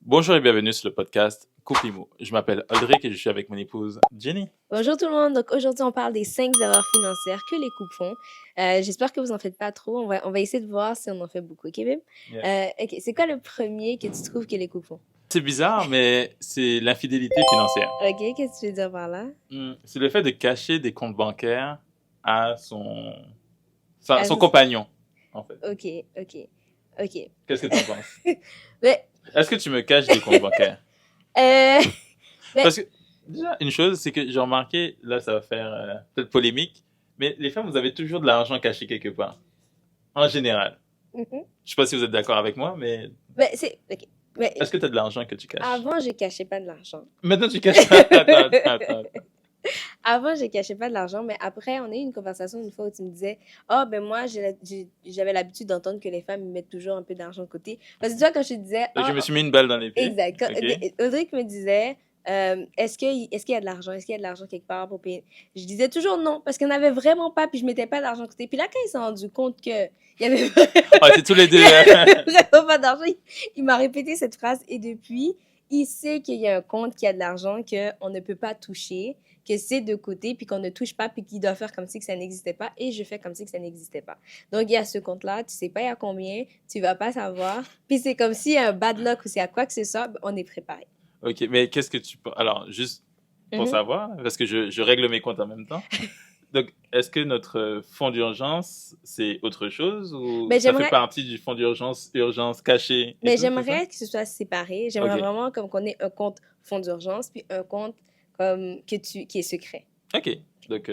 Bonjour et bienvenue sur le podcast Couple Imo. Je m'appelle Audric et je suis avec mon épouse Jenny. Bonjour tout le monde. Donc aujourd'hui, on parle des 5 erreurs financières que les couples font. J'espère que vous en faites pas trop. On va essayer de voir si on en fait beaucoup. OK, babe? Yes. OK, c'est quoi le premier que tu trouves que les couples font? C'est bizarre, mais c'est l'infidélité financière. OK, qu'est-ce que tu veux dire par là? C'est le fait de cacher des comptes bancaires à son À son son- compagnon, en fait. OK. Qu'est-ce que tu en penses? Mais, Est-ce que tu me caches des comptes bancaires? euh, Mais- Parce que, déjà, une chose, c'est que j'ai remarqué, là, ça va faire peut-être polémique, mais les femmes, vous avez toujours de l'argent caché quelque part. En général. mhm. Je sais pas si vous êtes d'accord avec moi, mais OK. Mais est-ce que tu as de l'argent que tu caches? avant, je cachais pas de l'argent. Maintenant, tu caches. Attends. Avant, je cachais pas de l'argent, mais après, on a eu une conversation une fois où tu me disais, ah, ben moi, j'avais l'habitude d'entendre que les femmes ils mettent toujours un peu d'argent de côté. Parce que tu vois, quand je te disais, Je me suis mis une balle dans les pieds. exact. Quand Ok. Audric me disait, est-ce qu'il y a de l'argent? Est-ce qu'il y a de l'argent quelque part pour payer? Je disais toujours non, parce qu'il n'y en avait vraiment pas, puis je mettais pas d'argent de côté. Puis là, quand il s'est rendu compte qu'il y avait Ouais, c'est tous les deux. vraiment pas d'argent, il m'a répété cette phrase. Et depuis, il sait qu'il y a un compte qui a de l'argent qu'on ne peut pas toucher, que c'est de côté, puis qu'on ne touche pas, puis qu'il doit faire comme si que ça n'existait pas. Et je fais comme si que ça n'existait pas. Donc, il y a ce compte-là, tu sais pas il y a combien, tu vas pas savoir. Puis c'est comme s'il y a un bad luck ou s'il y a quoi que ce soit, ben, on est préparé. Ok, mais qu'est-ce que tu... Alors, juste pour Mhm. savoir, parce que je règle mes comptes en même temps. Donc, est-ce que notre fonds d'urgence, c'est autre chose ou Ben, ça fait j'aimerais, partie du fonds urgence caché et mais tout, c'est ça? j'aimerais que ce soit séparé. J'aimerais Ok, vraiment comme qu'on ait un compte fonds d'urgence, puis un compte comme qui est secret. ok. Donc,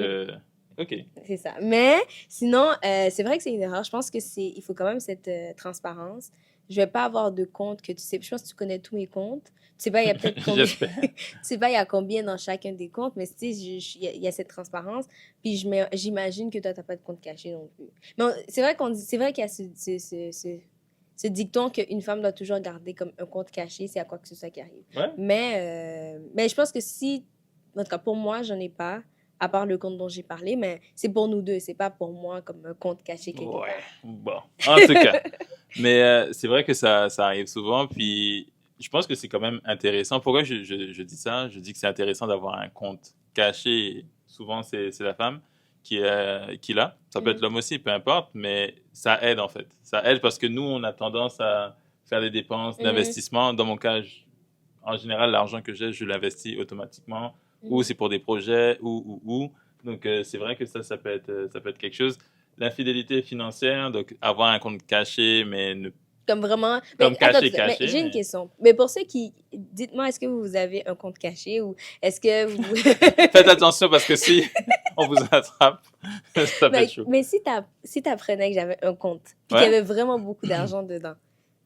ok. C'est ça. Mais sinon, c'est vrai que c'est une erreur. Je pense que il faut quand même cette transparence. Je vais pas avoir de compte que tu sais. Je pense que tu connais tous mes comptes. Tu sais pas, il y a peut-être combien. J'espère. Tu sais pas, il y a combien dans chacun des comptes, mais tu sais, il y a cette transparence. Puis j'imagine que toi, t'as pas de compte caché non plus. Mais c'est vrai c'est vrai qu'il y a ce dicton qu'une femme doit toujours garder comme un compte caché, c'est à quoi que ce soit qui arrive. Ouais. Mais je pense que si, en tout cas pour moi, j'en ai pas, à part le compte dont j'ai parlé, mais c'est pour nous deux, c'est pas pour moi comme un compte caché quelque Ouais. part. Bon, en tout cas. Mais c'est vrai que ça arrive souvent, puis je pense que c'est quand même intéressant. Pourquoi je dis ça? Je dis que c'est intéressant d'avoir un compte caché. Souvent, c'est la femme qui l'a. Ça peut être l'homme aussi, peu importe, mais ça aide en fait. Ça aide parce que nous, on a tendance à faire des dépenses d'investissement. Dans mon cas, en général, l'argent que j'ai, je l'investis automatiquement. Ou c'est pour des projets, ou. Donc, c'est vrai que ça peut être quelque chose. L'infidélité financière, donc avoir un compte caché, mais ne Comme vraiment. comme Mais attends, caché, mais j'ai une mais... question. Mais pour ceux qui. Dites-moi, est-ce que vous avez un compte caché ou est-ce que vous. Faites attention parce que si on vous attrape, ça peut être chaud. Mais si t'apprenais que j'avais un compte, puis qu'il y Ouais. avait vraiment beaucoup d'argent dedans.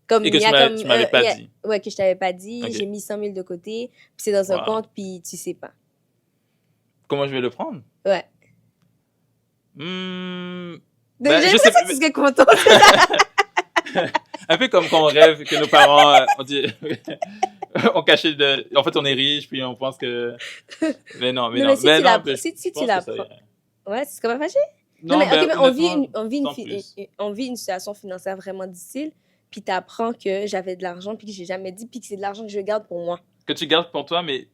Comme Et que il y a comme. tu m'avais pas dit. Ouais, que je t'avais pas dit, Ok. j'ai mis 100 000 de côté, puis c'est dans un Wow. compte, puis tu sais pas. Comment je vais le prendre? Ouais. Hmm, Donc, ben, j'ai je sais l'impression que tu serais content. un peu comme quand on rêve que nos parents, on dit, on cachait en fait, on est riche, puis on pense que, mais non, Non, mais si ben tu non, l'apprends, ben, si je tu pense que ça l'apprends. irait. Ouais, c'est comme fâché. Non, Non, mais ok, ben mais honnêtement, sans fi- plus. on vit une situation financière vraiment difficile, puis t'apprends que j'avais de l'argent, puis que j'ai jamais dit, puis que c'est de l'argent que je garde pour moi. Que tu gardes pour toi, mais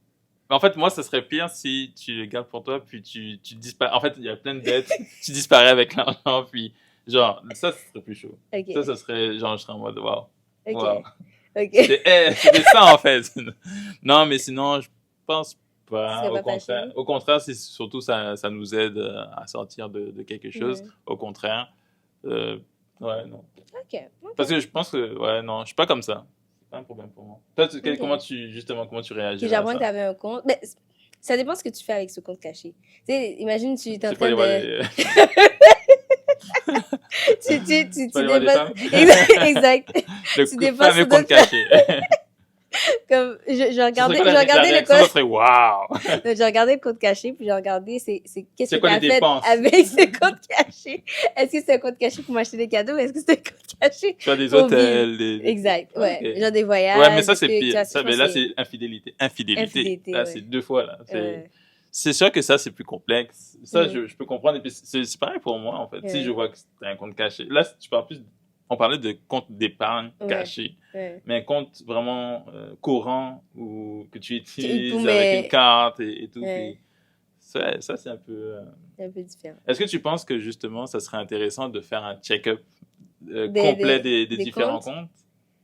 en fait, moi, ça serait pire si tu le gardes pour toi, puis tu disparais. En fait, il y a plein de dettes, tu disparais avec l'argent, puis genre, ça serait plus chaud. Ok, Ça serait, genre, je serais en mode, waouh, ok, waouh. ok. C'était ça, en fait. Non, mais sinon, je pense Tu pas. serais pas fâché? Au contraire, c'est surtout, ça nous aide à sortir de quelque chose. Mhm. Au contraire. Euh, ouais, non. Ok, Parce ok. que je pense que, ouais, non, je suis pas comme ça. C'est pas un problème pour moi. Toi, Ok. comment tu Que réagirais à j'apprends que ça? t'avais un compte. Mais ça dépend ce que tu fais avec ce compte caché. Tu sais, imagine, tu es en C'est pas train les rois de. des... Tu pas les rois des dépenses. femmes? Exact. Le Tu coup de dépenses femme et sur compte d'autres. caché. Comme, Ce serait quoi j'ai regardé la le réaction? Ça compte. serait waouh! J'ai regardé le compte caché, puis j'ai regardé qu'est-ce C'est que quoi tu les as fait dépenses? avec ce compte caché. Est-ce que c'est un compte caché pour m'acheter des cadeaux? Est-ce que c'est un compte caché Tu as des pour vivre? hôtels, Exact, ouais. Ok. Genre des Ouais, mais voyages. ça, c'est Tu pire. vois, Ça, je mais pense là, que c'est c'est infidélité. Infidélité. infidélité, Là, ouais. c'est deux fois, là. Ouais. C'est sûr que ça, c'est plus complexe. Ça, Mhm. je peux comprendre. Et puis, c'est pareil pour moi, en fait. Si Ouais. je vois que c'est un compte caché. Là, tu parles plus on parlait de compte d'épargne Ouais, caché, ouais. mais un compte vraiment courant ou que tu Pour utilises avec une mes... carte et tout. Ouais, Puis ça c'est un peu. c'est un peu différent. Est-ce que tu penses que justement, ça serait intéressant de faire un check-up Des, complet des, des des différents comptes? comptes?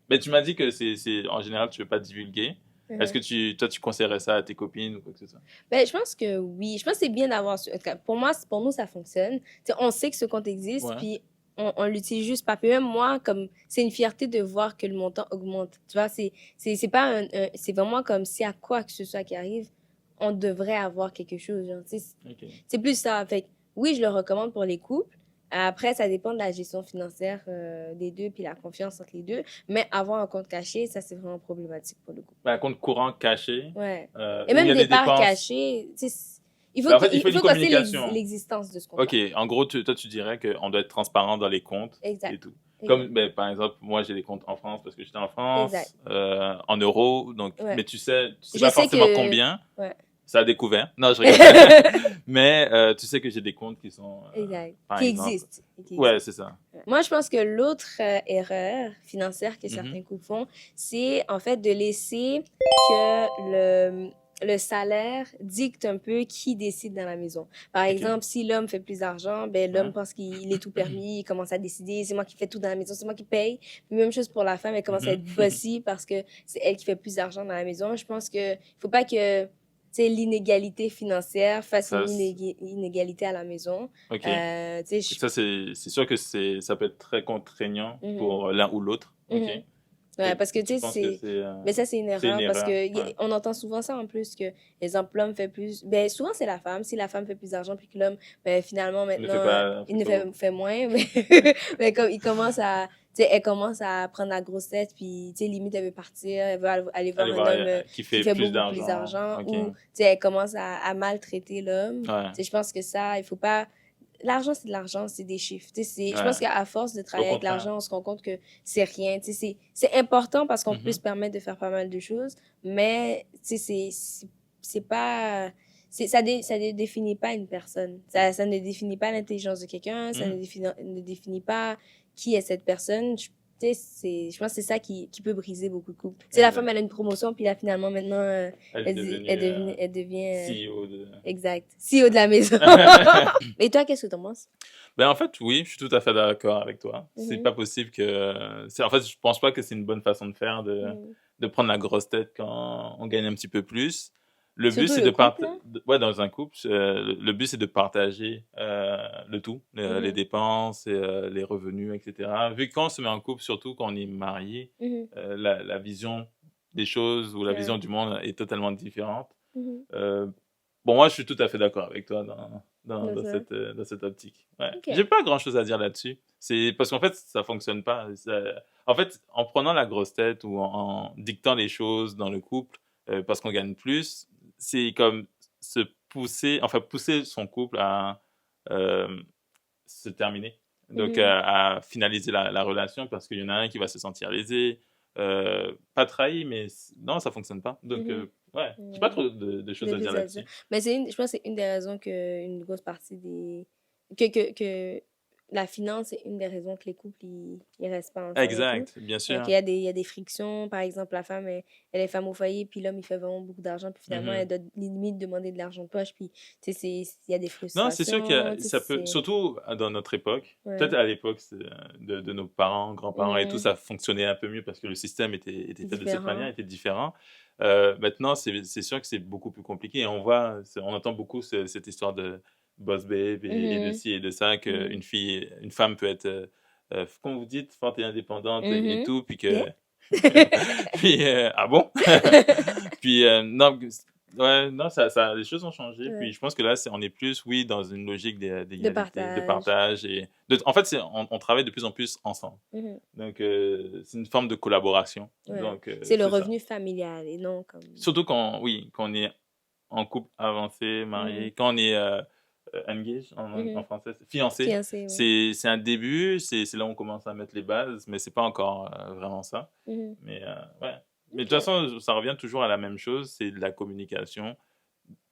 Mais tu m'as dit que en général, tu veux pas divulguer. Est-ce que Mhm. toi, tu conseillerais ça à tes copines ou quoi que ce soit? Ben, je pense que oui. Je pense que c'est bien d'avoir... En tout cas, pour moi, pour nous, ça fonctionne. Tu sais, on sait que ce compte existe, Ouais. puis on l'utilise juste pas. Puis même moi, comme c'est une fierté de voir que le montant augmente. Tu vois, c'est pas c'est vraiment comme si à quoi que ce soit qui arrive, on devrait avoir quelque chose. Genre, tu sais, Ok. c'est plus ça. Fait que oui, je le recommande pour les couples. Après, ça dépend de la gestion financière des deux, puis la confiance entre les deux. Mais avoir un compte caché, ça, c'est vraiment problématique pour le couple. Ben, un compte courant caché Ouais. Et où il y même a des des parts dépenses. cachées, tu sais, Ben, en fait, il faut il une faut qu'on sait communication. l'existence de ce compte-là. Ok, en gros, toi, tu dirais qu'on doit être transparent dans les comptes et Exact. tout. Comme, Exact. ben, par exemple, moi, j'ai des comptes en France parce que j'étais en Exact. France, en euros, donc, Ouais. mais tu sais Je pas sais forcément que... combien, Ouais. ça a découvert. Non, je rigole. Mais tu sais que j'ai des comptes qui sont, Exact. par Qui exemple. existe. Qui Ouais, existe. c'est ça. Ouais. Moi, je pense que l'autre erreur financière que Mhm. certains couples font, c'est en fait de laisser que le salaire dicte un peu qui décide dans la maison. Par Ok. exemple, si l'homme fait plus d'argent, ben l'homme Ouais. pense qu'il est tout permis, il commence à décider, c'est moi qui fais tout dans la maison, c'est moi qui paye. Puis même chose pour la femme, elle commence à être Mhm. bossy parce que c'est elle qui fait plus d'argent dans la maison. Je pense que faut pas que l'inégalité financière fasse Ça, une inégalité à la maison. ok. Tu sais, Ça, c'est sûr que ça peut être très contraignant mhm, pour l'un ou l'autre. Ok. mhm. Ouais, parce que tu Tu sais, penses que mais ça, c'est une c'est une erreur parce erreur? que Ouais. on entend souvent ça en plus que, exemple, l'homme fait plus. Ben, souvent, c'est la femme. Si la femme fait plus d'argent puis que l'homme, ben, finalement, Ne fais maintenant, pas, il fais ne pas. fait moins. Mais comme il commence à. Tu sais, elle commence à prendre la grosse tête puis, tu sais, limite, elle veut partir, elle veut aller voir Allez un voir homme qui qui fait fait plus beaucoup plus d'argent. d'argent Ok. ou, tu sais, elle commence à maltraiter l'homme. Tu Ouais. sais, je pense que ça, il faut pas. L'argent, c'est de l'argent, c'est des chiffres. Tu sais, je Ouais. pense qu'à force de Au travailler avec contraire. l'argent, on se rend compte que c'est rien. Tu sais, c'est important parce qu'on peut se Mhm. permettre de faire pas mal de choses, mais tu sais, c'est pas. Ça ne définit pas une personne. Ça ne définit pas l'intelligence de quelqu'un, ça Mhm. ne définit pas qui est cette personne. Tu sais, je pense que c'est ça qui peut briser beaucoup de couples. Tu sais, la femme, Exact. elle a une promotion, puis là, finalement, maintenant, Elle est devenue elle devient CEO de. exact. CEO de la maison. Et toi, qu'est-ce que t'en penses? Ben en fait, oui, je suis tout à fait d'accord avec toi. C'est Mhm, pas possible que. En fait, je pense pas que c'est une bonne façon de faire mhm. de prendre la grosse tête quand on gagne un petit peu plus. Le but, Surtout c'est le couple, hein? Ouais, dans un couple, le but, c'est de partager le tout, les Mhm, dépenses, et, les revenus, etc. Vu que quand on se met en couple, surtout quand on est marié, mhm. la vision des choses ou la vision Ouais. du monde est totalement différente. Mhm. Euh, bon, moi, je suis tout à fait d'accord avec toi C'est ça. dans cette optique. Ouais. OK. J'ai pas grand-chose à dire là-dessus. C'est parce qu'en fait, ça fonctionne pas. En fait, en prenant la grosse tête ou en dictant les choses dans le couple, parce qu'on gagne plus, c'est comme se pousser son couple à euh, se terminer. Donc, Mhm. à finaliser la relation parce qu'il y en a un qui va se sentir lésé, pas trahi, mais non, ça fonctionne pas. Donc, Mhm. ouais, j'ai pas Ouais. trop de choses De à dire plus à dire. là-dessus. Mais je pense que c'est une des raisons que une grosse partie des... que la finance est une des raisons que les couples, ils restent pas ensemble et tout. Exact, bien Qu'il sûr. y a il y a des frictions. Par exemple, la femme, elle est femme au foyer, puis l'homme, il fait vraiment beaucoup d'argent, puis finalement, elle Mhm. doit limite demander de l'argent de poche, puis, tu sais, il y a des Non, c'est sûr frustrations, tu sais, ça peut, c'est... surtout dans notre époque, peut-être Ouais. à l'époque de nos parents, grands-parents et tout, Mhm. ça fonctionnait un peu mieux parce que le système était fait de cette manière, Différent. était différent. Maintenant, c'est sûr que c'est beaucoup plus compliqué. Et on entend beaucoup cette histoire de boss babe et de Mhm. ci et de ça, Mhm. une femme peut être, comme vous dites, forte et indépendante et Mhm. tout, puis que, Yeah. puis, ah bon? Puis, non, ouais, non, les choses ont changé. Puis, Ouais. je pense que là, on est plus, oui, dans une logique De d'égalité, de partage. partage. En fait, on travaille de plus en plus ensemble. Mhm. Donc, c'est une forme de collaboration. Ouais. Donc, C'est le c'est ça. revenu familial et non comme... Surtout quand on est en couple avancé, Mhm. marié, quand on est engaged en Mhm. français, fiancé, Fiancé, oui. c'est un début, c'est là où on commence à mettre les bases, mais c'est pas encore vraiment ça. Mhm. Mais ouais. Mais de toute OK. façon, ça revient toujours à la même chose, c'est de la communication.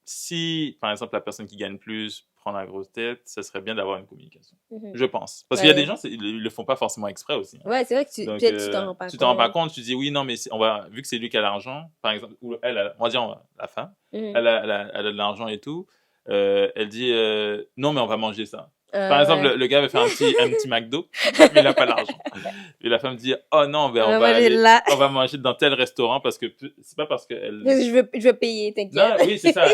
Si, par exemple, la personne qui gagne plus prend la grosse tête, ça serait bien d'avoir une communication. Mhm. Je pense. Parce qu'il y a Ouais. des gens, ils le font pas forcément exprès aussi. Hein. Ouais, c'est vrai que Donc, peut-être tu t'en rends pas tu t'en rends pas compte. compte, tu dis oui, non, mais vu que c'est lui qui a l'argent, par exemple, ou elle, on va dire la femme, Mhm. elle a de l'argent et tout, elle dit non, mais on va manger ça. Par exemple, Ouais. le gars va faire un petit McDo, mais il n'a pas l'argent. Et la femme dit oh non, ben On va manger là. on va manger dans tel restaurant parce que c'est pas parce qu'elle. Je veux payer, Non, t'inquiète. oui, c'est ça.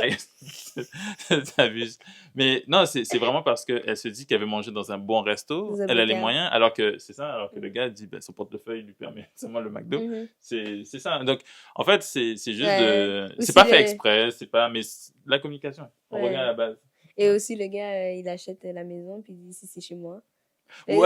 T'abuses. Mais non, c'est vraiment parce qu'elle se dit qu'elle veut manger dans un bon resto, Dans un elle beau a les cadre. moyens, alors que c'est ça, alors que le gars dit ben, son portefeuille lui permet seulement le McDo. Mhm. C'est ça. Donc, en fait, c'est juste Ouais. c'est Aussi pas fait exprès, c'est pas. Mais la communication, on revient à Ouais. la base. Et aussi, le gars, il achète la maison, puis il dit, si c'est chez moi. Ouais,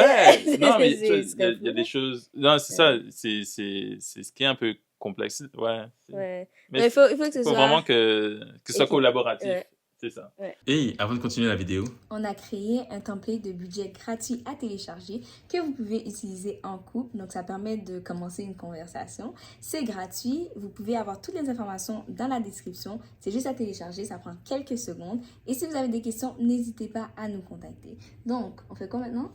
non, mais tu vois, C'est il y a, comme il y a fou, des là. choses. Non, c'est ça, Ouais. c'est ce qui est un peu complexe. Ouais. Ouais. Mais Non, il faut que ce faut soit vraiment que ce soit collaboratif. Ouais. C'est ça. Ouais. Et avant de continuer la vidéo, On a créé un template de budget gratuit à télécharger que vous pouvez utiliser en couple. Donc, ça permet de commencer une conversation. C'est gratuit. Vous pouvez avoir toutes les informations dans la description. C'est juste à télécharger. Ça prend quelques secondes. Et si vous avez des questions, n'hésitez pas à nous contacter. Donc, on fait quoi maintenant?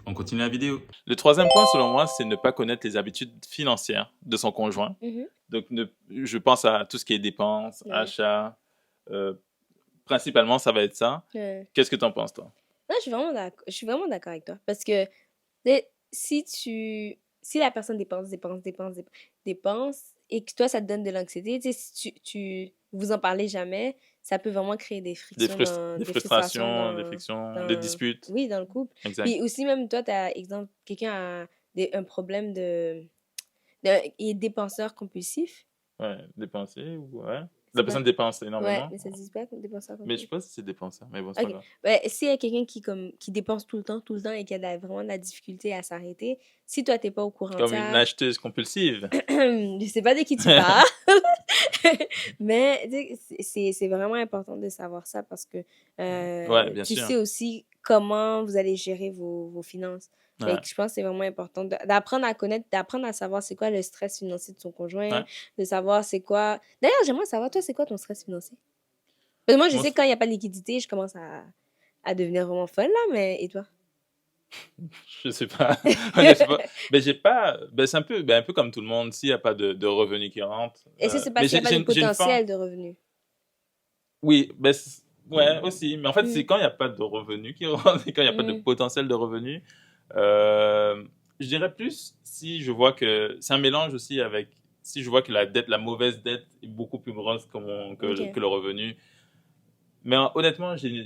on continue la vidéo. Le troisième point, selon moi, c'est ne pas connaître les habitudes financières de son conjoint. Mhm. Donc, je pense à tout ce qui est dépenses, Ouais. achats. Principalement, ça va être ça. Ouais. Qu'est-ce que tu en penses, toi? Non, je suis vraiment d'accord avec toi. Parce que tu sais, si la personne dépense, et que toi, ça te donne de l'anxiété, tu sais, si tu vous en parlez jamais, ça peut vraiment créer des frictions Des des frustrations frustrations, des frictions, des disputes. oui, dans le couple. Exact. Puis aussi, même toi, tu as, exemple, quelqu'un a un problème il est dépenseur compulsif. Ouais, dépenser, ouais. C'est La pas- personne dépense Ouais, énormément. mais ça se dit pas dépenseur Mais compulsif. je sais pas si c'est dépenser, mais bon, c'est Ok. pas grave. Ben, s'il y a quelqu'un qui dépense tout le temps et qui a vraiment de la difficulté à s'arrêter, si toi, t'es pas au courant de Comme une ça, acheteuse compulsive. je sais pas de qui tu parles, mais tu sais, c'est vraiment important de savoir ça parce que Ouais, bien tu sûr. sais aussi comment vous allez gérer vos finances. Fait Ouais. que je pense que c'est vraiment important d'apprendre à connaître, d'apprendre à savoir c'est quoi le stress financier de son conjoint, Ouais. de savoir c'est quoi... D'ailleurs, j'aimerais savoir, toi, c'est quoi ton stress financier? Parce que moi, je Moi, sais que quand il n'y a pas de liquidité, je commence à devenir vraiment folle, là, mais et toi? je sais pas. Honnêtement, ben, j'ai pas. Ben, c'est un peu comme tout le monde. S'il n'y a pas de revenus qui rentrent. Est-ce que c'est Mais parce qu'il n'y a pas de j'ai une forme. potentiel de revenus? Oui, ben, ouais, aussi. Mais en fait, Mm. c'est quand il n'y a pas de revenus qui rentrent et quand il n'y a pas de Mm. potentiel de revenus. Je dirais plus si je vois que. C'est un mélange aussi avec. Si je vois que la mauvaise dette est beaucoup plus grosse que, Ok. que le revenu. Mais honnêtement, j'ai une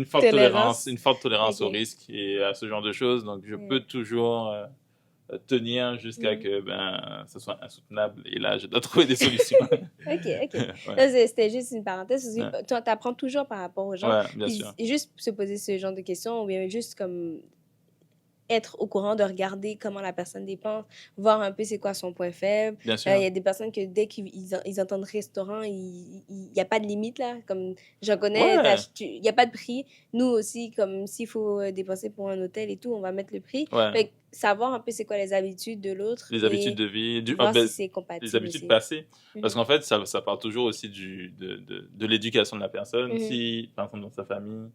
Tolérance. une forte tolérance au Ok. risque et à ce genre de choses. Donc, je peux toujours tenir jusqu'à Mm. que ce soit insoutenable. Et là, je dois trouver des solutions. Ok. Ouais. Là, c'était juste une parenthèse. Parce que Ouais. toi, t'apprends toujours par rapport aux gens. Ouais, bien Puis sûr. juste se poser ce genre de questions ou bien juste comme être au courant de regarder comment la personne dépense, voir un peu c'est quoi son point faible. Bien Il sûr. y a des personnes que dès qu'ils entendent restaurant, il n'y a pas de limite, là. Comme j'en connais, Ouais. il n'y a pas de prix. Nous aussi, comme s'il faut dépenser pour un hôtel et tout, on va mettre le prix. Ouais. Fait que savoir un peu c'est quoi les habitudes de l'autre. Les habitudes de vie, voir ben, si c'est compatible les habitudes aussi. passées. Mhm. Parce qu'en fait, ça part toujours aussi de l'éducation de la personne. Mhm. Si, par exemple, dans sa famille,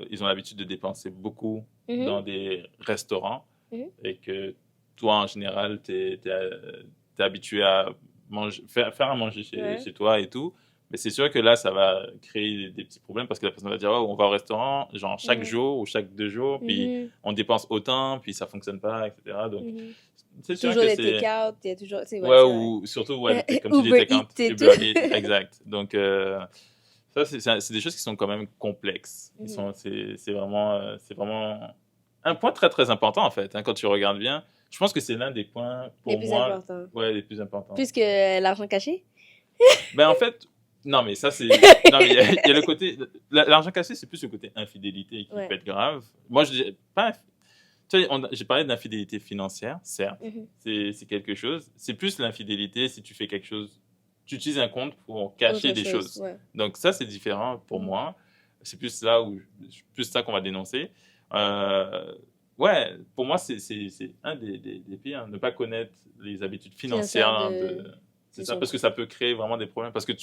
ils ont l'habitude de dépenser beaucoup Mhm. dans des restaurants Mhm. et que toi, en général, t'es habitué à faire à manger Ouais. chez toi et tout. Mais c'est sûr que là, ça va créer des petits problèmes parce que la personne va dire oh, on va au restaurant genre chaque Mhm. jour ou chaque 2 jours, puis Mhm. on dépense autant, puis ça fonctionne pas, etc. Donc, Mhm. c'est sûr Toujours que des c'est. take-out, il y a toujours. C'est Ouais, c'est vrai. ou surtout, ouais, comme tu dis, Uber take-out, Eats et Uber tout. Eats, exact. Donc, ça, c'est des choses qui sont quand même complexes. Mhm. C'est vraiment un point très, très important, en fait, hein, quand tu regardes bien. Je pense que c'est l'un des points, pour Les plus moi, importants. ouais, les plus importants. Plus que l'argent caché? Ben, en fait, non, mais ça, c'est. Non, mais il y a le côté. L'argent caché, c'est plus le côté infidélité qui Ouais. peut être grave. Moi, je dirais pas. Tu sais, j'ai parlé d'infidélité financière, certes, Mhm. c'est quelque chose. C'est plus l'infidélité si tu fais quelque chose, tu utilises un compte pour cacher Autre des chose, choses. ouais. Donc ça, c'est différent pour Mhm. moi. C'est plus plus ça qu'on va dénoncer. Ouais, pour moi, c'est un des pires. Ne pas connaître les habitudes financières Financière de C'est ça, parce que ça peut créer vraiment des problèmes. Parce que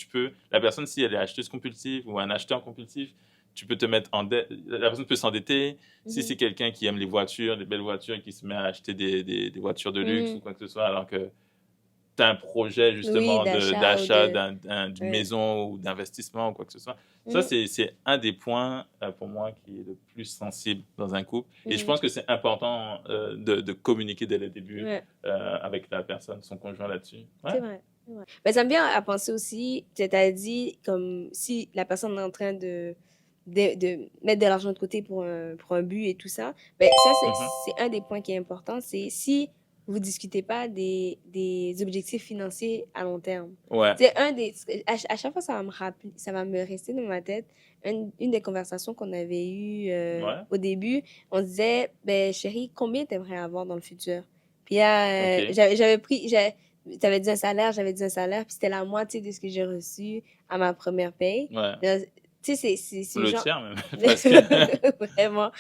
la personne, si elle est acheteuse compulsive ou un acheteur compulsif, tu peux te mettre en dette. La personne peut s'endetter. Si c'est quelqu'un qui aime les voitures, les belles voitures, et qui se met à acheter des voitures de luxe ou quoi que ce soit, alors que tu as un projet justement d'achat d'une maison ou d'investissement ou quoi que ce soit. Ça, c'est un des points pour moi qui est le plus sensible dans un couple. Et je pense que c'est important de communiquer dès le début avec la personne, son conjoint là-dessus. C'est vrai. Ben, ça me vient à penser aussi, tu as dit comme si la personne est en train de mettre de l'argent de côté pour un but et tout ça. Ben, ça, c'est un des points qui est important. C'est si vous discutez pas des objectifs financiers à long terme. C'est à chaque fois, ça va me rester dans ma tête. Une des conversations qu'on avait eues au début, on se disait, ben, chérie, combien t'aimerais avoir dans le futur? Puis t'avais dit un salaire, j'avais dit un salaire, puis c'était la moitié de ce que j'ai reçu à ma première paye. Tu sais, c'est le genre... tiers, même. Parce que... Vraiment.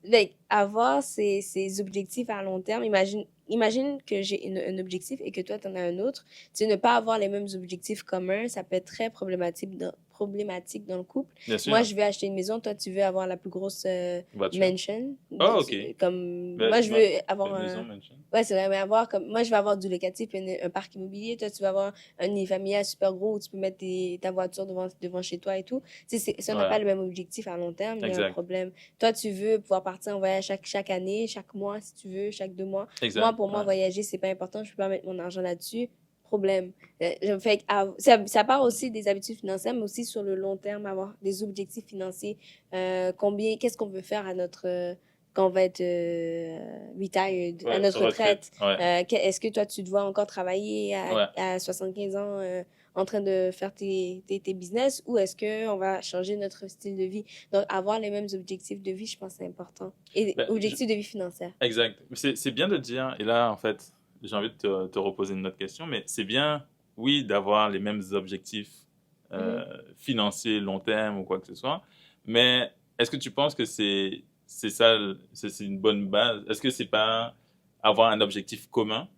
Donc, avoir ces objectifs à long terme, imagine que j'ai un objectif et que toi, tu en as un autre. Tu sais, ne pas avoir les mêmes objectifs communs, ça peut être très problématique dans le couple. Moi, je veux acheter une maison, toi, tu veux avoir la plus grosse mansion. Oh, OK. Moi, je veux avoir maison, mansion. Ouais, c'est vrai, mais moi, je vais avoir du locatif, un parc immobilier. Toi, tu vas avoir un unifamilial super gros où tu peux mettre ta voiture devant chez toi et tout. Tu sais, si on n'a pas le même objectif à long terme, il y a un problème. Toi, tu veux pouvoir partir en voyage chaque année, chaque mois, si tu veux, chaque 2 mois. Moi, pour moi, voyager, c'est pas important. Je peux pas mettre mon argent là-dessus. Problème. Ça part aussi des habitudes financières, mais aussi sur le long terme, avoir des objectifs financiers. Qu'est-ce qu'on veut faire à notre... quand on va être retired, à notre retraite. Est-ce que toi, tu dois encore travailler à 75 ans en train de faire tes business, ou est-ce qu'on va changer notre style de vie? Donc, avoir les mêmes objectifs de vie, je pense que c'est important. Et objectifs de vie financière. Exact. C'est bien de dire, et là, en fait, j'ai envie de te reposer une autre question, mais c'est bien, oui, d'avoir les mêmes objectifs financiers, long terme ou quoi que ce soit, mais est-ce que tu penses que c'est une bonne base? Est-ce que c'est pas avoir un objectif commun?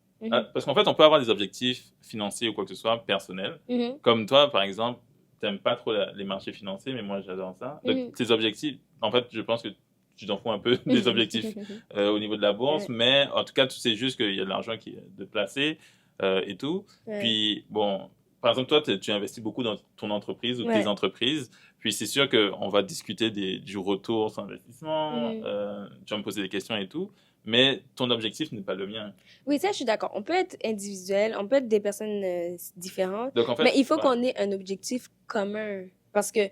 Parce qu'en fait, on peut avoir des objectifs financiers ou quoi que ce soit, personnels. Comme toi, par exemple, tu n'aimes pas trop les marchés financiers, mais moi, j'adore ça. Donc, tes objectifs, en fait, je pense que tu t'en fous un peu des objectifs au niveau de la bourse, mais en tout cas, tu sais juste qu'il y a de l'argent qui est de placer et tout. Puis, bon, par exemple, toi, tu investis beaucoup dans ton entreprise ou tes entreprises. Puis, c'est sûr qu'on va discuter du retour sur investissement. Tu vas me poser des questions et tout. Mais ton objectif n'est pas le mien. Oui, ça, je suis d'accord. On peut être individuel, on peut être des personnes différentes. Donc, en fait, mais il faut qu'on ait un objectif commun. Parce que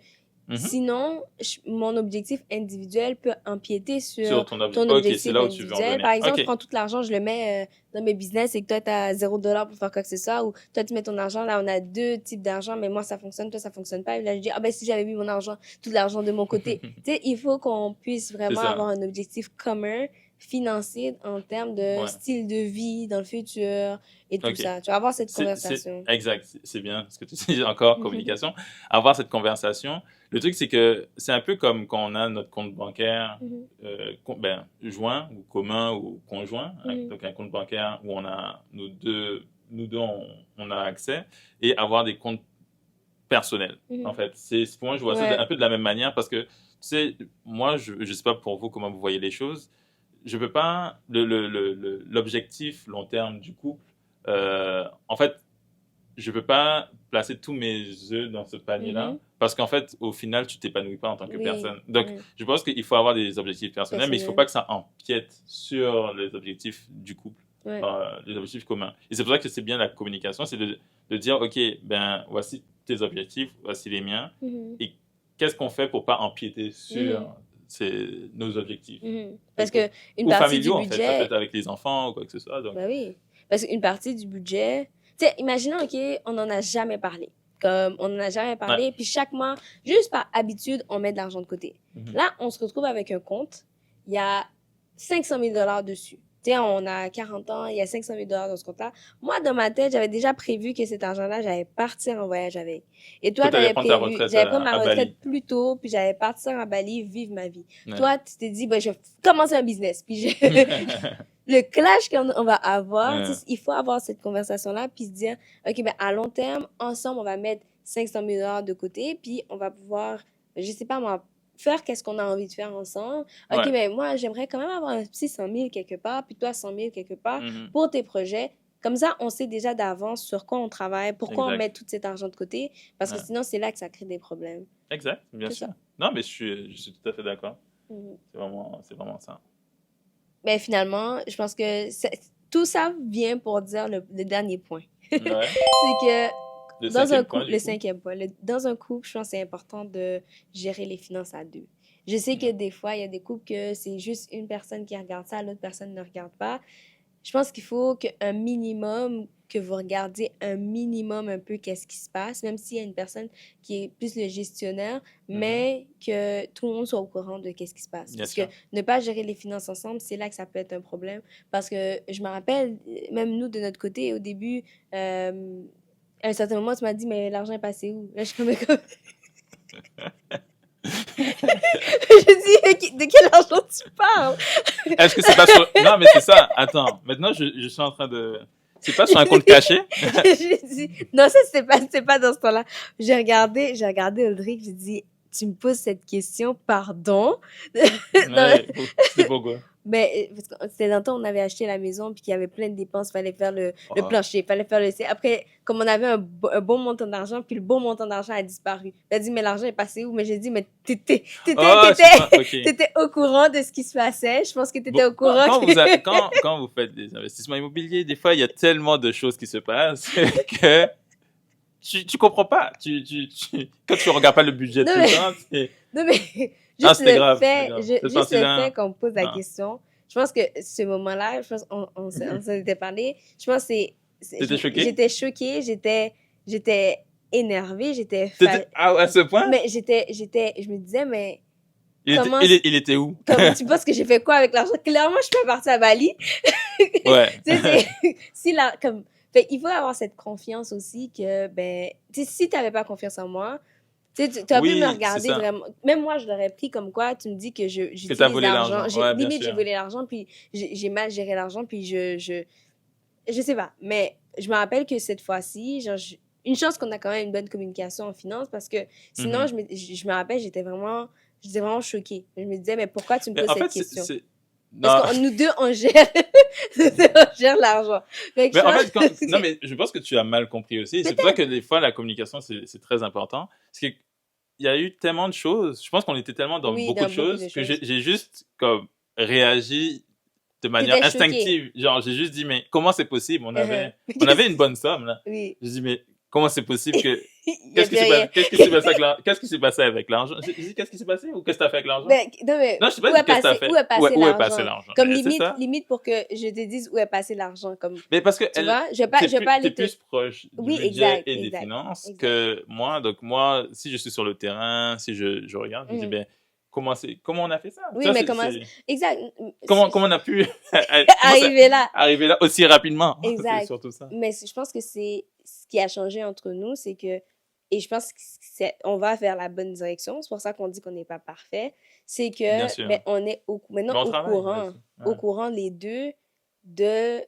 sinon, mon objectif individuel peut empiéter sur ton objectif c'est là où tu veux en venir. Par exemple, je prends tout l'argent, je le mets dans mes business et que toi, tu as $0 pour faire quoi que ce soit. Ou toi, tu mets ton argent. Là, on a 2 types d'argent, mais moi, ça fonctionne, toi, ça fonctionne pas. Et là, je dis, si j'avais mis mon argent, tout l'argent de mon côté. Tu sais, il faut qu'on puisse vraiment avoir un objectif commun financier en termes de style de vie dans le futur et tout ça. Tu vas avoir cette conversation. Exact. C'est bien ce que tu dis encore, communication. Avoir cette conversation. Le truc, c'est que c'est un peu comme quand on a notre compte bancaire joint ou commun ou conjoint. Donc, un compte bancaire où on a nous deux on a accès, et avoir des comptes personnels. En fait, pour moi, je vois ça un peu de la même manière parce que, tu sais, moi, je ne sais pas pour vous comment vous voyez les choses. Je peux pas l'objectif long terme du couple. En fait, je peux pas placer tous mes œufs dans ce panier-là parce qu'en fait, au final, tu t'épanouis pas en tant que personne. Donc, je pense qu'il faut avoir des objectifs personnels, mais il faut pas que ça empiète sur les objectifs du couple, les objectifs communs. Et c'est pour ça que c'est bien la communication, c'est de dire, ok, ben voici tes objectifs, voici les miens, et qu'est-ce qu'on fait pour pas empiéter sur nos objectifs. Parce que une partie du budget... en fait, ça peut être avec les enfants ou quoi que ce soit. Donc... Ben oui, parce qu'une partie du budget... Tu sais, imaginons, OK, on n'en a jamais parlé. Comme on n'en a jamais parlé, puis chaque mois, juste par habitude, on met de l'argent de côté. Là, on se retrouve avec un compte, il y a 500 000 $ dessus. Tu sais, on a 40 ans, il y a 500 000 $ dans ce compte-là. Moi, dans ma tête, j'avais déjà prévu que cet argent-là, j'allais partir en voyage avec. Et toi, j'allais prendre ma retraite plus tôt, puis j'allais partir à Bali, vivre ma vie. Toi, tu t'es dit, je vais commencer un business. Puis le clash qu'on va avoir, Ouais. il faut avoir cette conversation-là, puis se dire, OK, ben, à long terme, ensemble, on va mettre 500 000 $ de côté, puis on va pouvoir, je sais pas moi, faire qu'est-ce qu'on a envie de faire ensemble. OK, Ouais. ben, moi, j'aimerais quand même avoir un petit 100 000 quelque part, puis toi, 100 000 quelque part Mhm. pour tes projets. Comme ça, on sait déjà d'avance sur quoi on travaille, pourquoi on Exact. met tout cet argent de côté, parce que Ouais. sinon, c'est là que ça crée des problèmes. Exact, bien C'est sûr. ça. Non, mais je suis tout à fait d'accord. Mhm. C'est vraiment ça. Mais finalement, je pense que tout ça vient pour dire le dernier point. Ouais. C'est que Le dans un cinquième point, couple, du le coup. cinquième point, dans un couple, je pense que c'est important de gérer les finances à deux. Je sais que Ouais. des fois, il y a des couples que c'est juste une personne qui regarde ça, l'autre personne ne regarde pas. Je pense qu'il faut qu'un minimum, que vous regardiez un minimum un peu qu'est-ce qui se passe, même s'il y a une personne qui est plus le gestionnaire, Mhm. mais que tout le monde soit au courant de qu'est-ce qui se passe. Bien Parce que sûr. ne pas gérer les finances ensemble, c'est là que ça peut être un problème. Parce que je me rappelle, même nous, de notre côté, au début, à un certain moment, tu m'as dit, mais l'argent est passé où? Là, je suis comme... je dis, de quel argent tu parles? Est-ce que c'est pas sur... Non, mais c'est ça. Attends, maintenant, je suis en train de... C'est pas sur un compte caché? J'ai dit, non, ça, c'était pas dans ce temps-là. J'ai regardé Audrey, j'ai dit, tu me poses cette question, pardon. Non, Ouais, c'est pourquoi? mais parce que c'était dans le temps où on avait acheté la maison, puis qu'il y avait plein de dépenses, il fallait faire le Oh. plancher, il fallait faire le... Après, comme on avait un bon montant d'argent, puis le bon montant d'argent a disparu. Elle a dit, mais l'argent est passé où? Mais j'ai dit, mais Oh, je sais pas, ok. t'étais au courant de ce qui se passait. Je pense que t'étais Bon, au courant que... quand vous faites des investissements immobiliers, des fois, il y a tellement de choses qui se passent que tu comprends pas. Quand tu regardes pas le budget Non, tout mais... le temps, c'est... Non, mais Ah, juste c'était le grave, c'était fait, grave. Cette juste le partie-là, fait qu'on me pose la non. question, je pense que ce moment-là, je pense on s'en était parlé, je pense que T'étais choqué? j'étais choquée, j'étais énervée, Ah, à ce point? mais je me disais, mais Il était, comment, il était où? comme, tu penses que j'ai fait quoi avec l'argent? Clairement, je suis pas partie à Bali. Ouais. Tu sais, si la, comme, fait, il faut avoir cette confiance aussi que, ben, tu sais, si t'avais pas confiance en moi, tu sais, tu as pu me Oui, c'est regarder ça. vraiment. Même moi, je l'aurais pris comme quoi tu me dis que Que t'as j'utilise volé l'argent. l'argent. Ouais, bien Limite, j'ai sûr. volé l'argent, puis j'ai mal géré l'argent, puis je sais pas. Mais je me rappelle que cette fois-ci, genre, une chance qu'on a quand même une bonne communication en finance parce que sinon, Mhm. je me rappelle, j'étais vraiment choquée. Je me disais, mais pourquoi tu me Mais poses en cette fait, question? Non. Parce que nous deux, on gère, on gère l'argent. Fait que Mais je en pense fait, que- non, mais je pense que tu as mal compris aussi. C'est pour ça que des fois, la communication, c'est très important. Parce qu'il y a eu tellement de choses. Je pense qu'on était tellement dans Oui, beaucoup dans de beaucoup de choses que choses. j'ai juste comme réagi de manière T'étais choquée. instinctive. Genre, j'ai juste dit, mais comment c'est possible? Uh-huh. On avait une bonne somme, là. Oui. J'ai dit, mais comment c'est possible que... Il y a plus rien. Qu'est-ce qui s'est passé avec l'argent? Qu'est-ce qui s'est passé avec l'argent? J'ai dit, qu'est-ce qui s'est passé? Ou qu'est-ce que t'as fait avec l'argent? Ben, non, mais Non, je sais pas dit qu'est-ce que t'as fait. où est passé Où est passé l'argent? l'argent? Comme Mais c'est ça. limite pour que je te dise où est passé l'argent. Comme, Mais parce que tu vois, je vais pas t'es aller te... plus proche du Oui, budget et des exact. finances Exact. que moi. Donc moi, si je suis sur le terrain, si je regarde, je me dis, Mhm. ben, comment on a fait ça? Oui, Ça, mais comment... Exact. comment on a pu Arriver là. arriver là aussi rapidement? C'est Exact. surtout ça. Mais je pense que c'est ce qui a changé entre nous, c'est que, et je pense on va vers la bonne direction, c'est pour ça qu'on dit qu'on n'est pas parfait, c'est Bien que, sûr. ben, on est Mais on travaille là-dessus. au Ouais. courant les deux de,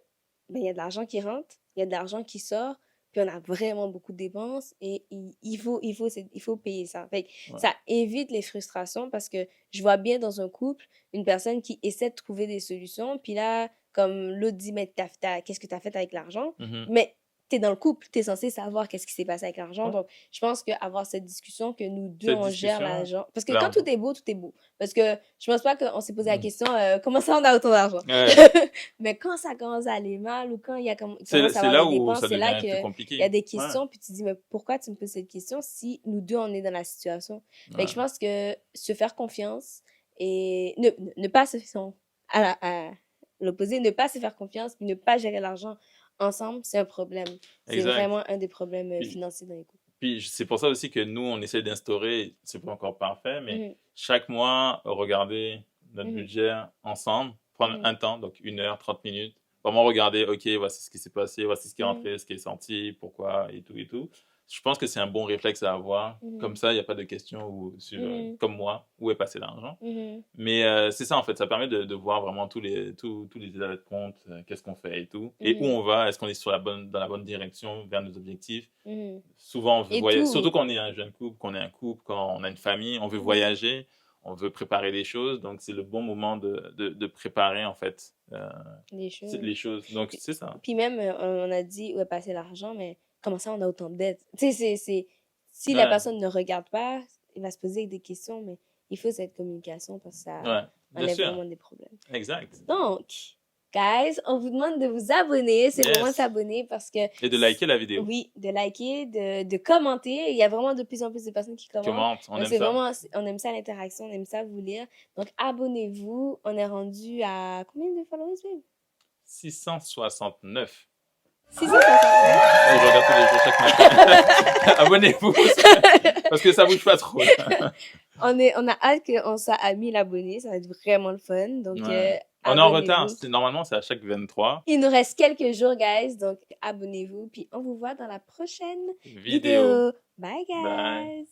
ben, il y a de l'argent qui rentre, il y a de l'argent qui sort, puis on a vraiment beaucoup de dépenses et il faut payer ça. Fait que Ouais. ça évite les frustrations parce que je vois bien dans un couple une personne qui essaie de trouver des solutions, puis là, comme l'autre dit, mais qu'est-ce que tu as fait avec l'argent? Mhm. Mais tu es dans le couple, tu es censé savoir qu'est-ce qui s'est passé avec l'argent. Ouais. Donc, je pense qu'avoir cette discussion, que nous deux, Cette on gère discussion, l'argent. Parce que l'argent. quand tout est beau, tout est beau. Parce que je pense pas qu'on s'est posé la question, comment ça on a autant d'argent? Ouais. Mais quand ça commence à aller mal ou quand il y a commence à C'est avoir là des où dépenses, ça c'est là devient plus qu'il compliqué. y a des Ouais. questions, puis tu te dis, mais pourquoi tu me poses cette question si nous deux, on est dans la situation? Fait Ouais. que je pense que se faire confiance et ne pas se à l'opposé, ne pas se faire confiance puis ne pas gérer l'argent ensemble, c'est un problème. C'est Exact. vraiment un des problèmes Puis- financiers dans les couples. Puis c'est pour ça aussi que nous, on essaie d'instaurer, c'est pas encore parfait, mais Mhm. chaque mois, regarder notre Mhm. budget ensemble, prendre Mhm. un temps, donc 1 heure, 30 minutes, vraiment regarder, OK, voici ce qui s'est passé, voici ce qui est Mhm. rentré, ce qui est sorti, pourquoi, et tout, et tout. Je pense que c'est un bon réflexe à avoir. Mhm. Comme ça, il n'y a pas de question sur, Mhm. comme moi, où est passé l'argent. Mhm. Mais c'est ça, en fait, ça permet de voir vraiment tous les états de compte, qu'est-ce qu'on fait et tout, et où Mhm. on va, est-ce qu'on est dans la bonne direction vers nos objectifs. Mhm. Souvent, on veut Et voyager, tout. surtout quand on est un jeune couple, qu'on est un couple, quand on a une famille, on veut Mhm. voyager, on veut préparer des choses, donc c'est le bon moment de préparer, en fait, Les choses. les choses. Donc, c'est ça. Puis même, on a dit où est passé l'argent, mais comment ça, on a autant de dettes? Tu sais, si la Ouais, personne ne regarde pas, il va se poser des questions, mais il faut cette communication parce que ça ouais, bien enlève sûr, vraiment des problèmes. exact. Donc, guys, on vous demande de vous abonner. C'est vraiment Yes. s'abonner parce que... Et de liker la vidéo. Oui, de liker, de commenter. Il y a vraiment de plus en plus de personnes qui commentent. Commente, on Donc, aime c'est ça. vraiment... On aime ça, l'interaction, on aime ça, vous lire. Donc, abonnez-vous. On est rendu à combien de followers, babe? 669. 669. Ouais, je regarde tous les jours, chaque matin. Abonnez-vous, parce que ça bouge pas trop. On a hâte qu'on soit à 1000 abonnés. Ça va être vraiment le fun. Donc, Ouais. On est en retard. abonnez-vous. Normalement, c'est à chaque 23 Il nous reste quelques jours, guys. Donc, abonnez-vous. Puis, on vous voit dans la prochaine vidéos. vidéo. Bye, guys. Bye.